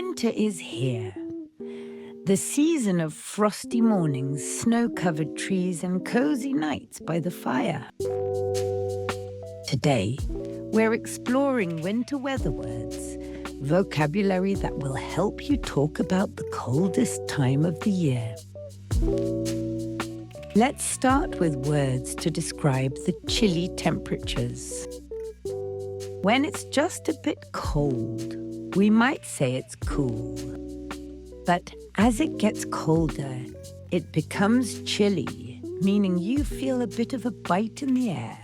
Winter is here. The season of frosty mornings, snow-covered trees, and cozy nights by the fire. Today, we're exploring winter weather words, vocabulary that will help you talk about the coldest time of the year. Let's start with words to describe the chilly temperatures. When it's just a bit cold, we might say it's cool. But as it gets colder, it becomes chilly, meaning you feel a bit of a bite in the air.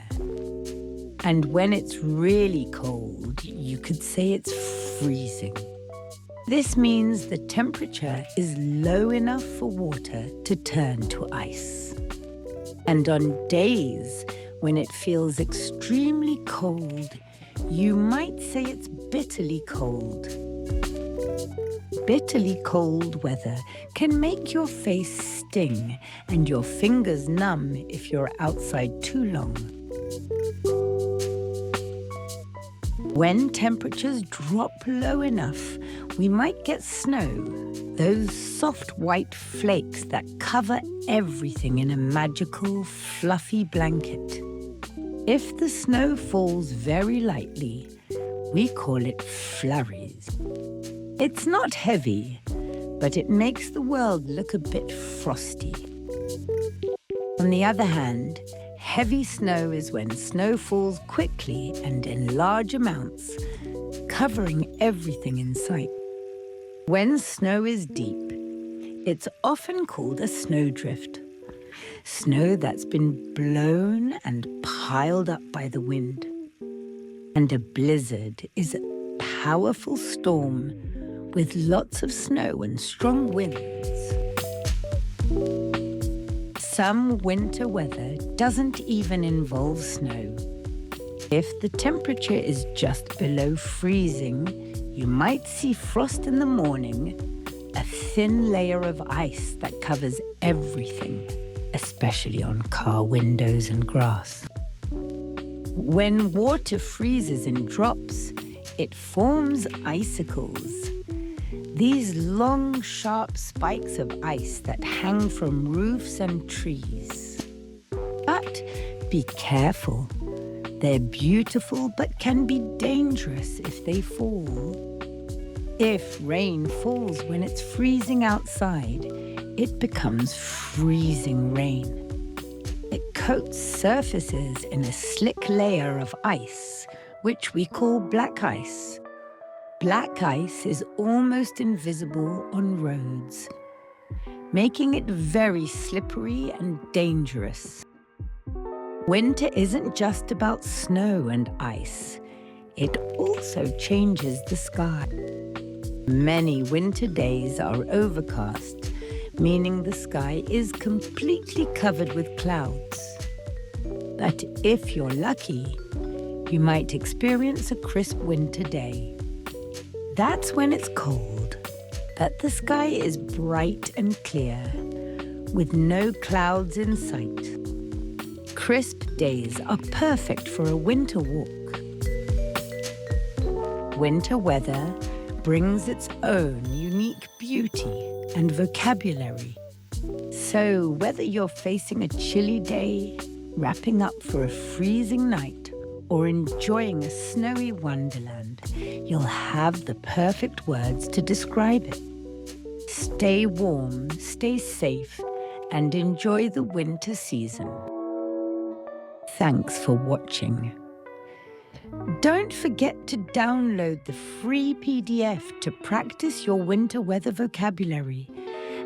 And when it's really cold, you could say it's freezing. This means the temperature is low enough for water to turn to ice. And on days when it feels extremely cold, you might say it's bitterly cold. Bitterly cold weather can make your face sting and your fingers numb if you're outside too long. When temperatures drop low enough, we might get snow, those soft white flakes that cover everything in a magical, fluffy blanket. If the snow falls very lightly, we call it flurries. It's not heavy, but it makes the world look a bit frosty. On the other hand, heavy snow is when snow falls quickly and in large amounts, covering everything in sight. When snow is deep, it's often called a snowdrift. Snow that's been blown and piled up by the wind. And a blizzard is a powerful storm with lots of snow and strong winds. Some winter weather doesn't even involve snow. If the temperature is just below freezing, you might see frost in the morning, a thin layer of ice that covers everything, especially on car windows and grass. When water freezes in drops, it forms icicles. These long, sharp spikes of ice that hang from roofs and trees. But be careful. They're beautiful but can be dangerous if they fall. If rain falls when it's freezing outside, it becomes freezing rain. It coats surfaces in a slick layer of ice, which we call black ice. Black ice is almost invisible on roads, making it very slippery and dangerous. Winter isn't just about snow and ice. It also changes the sky. Many winter days are overcast, meaning the sky is completely covered with clouds. But if you're lucky, you might experience a crisp winter day. That's when it's cold, but the sky is bright and clear, with no clouds in sight. Crisp days are perfect for a winter walk. Winter weather brings its own unique beauty and vocabulary. So whether you're facing a chilly day, wrapping up for a freezing night, or enjoying a snowy wonderland, you'll have the perfect words to describe it. Stay warm, stay safe, and enjoy the winter season. Thanks for watching. Don't forget to download the free PDF to practice your winter weather vocabulary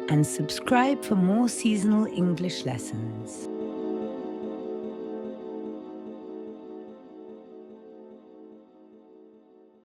and subscribe for more seasonal English lessons.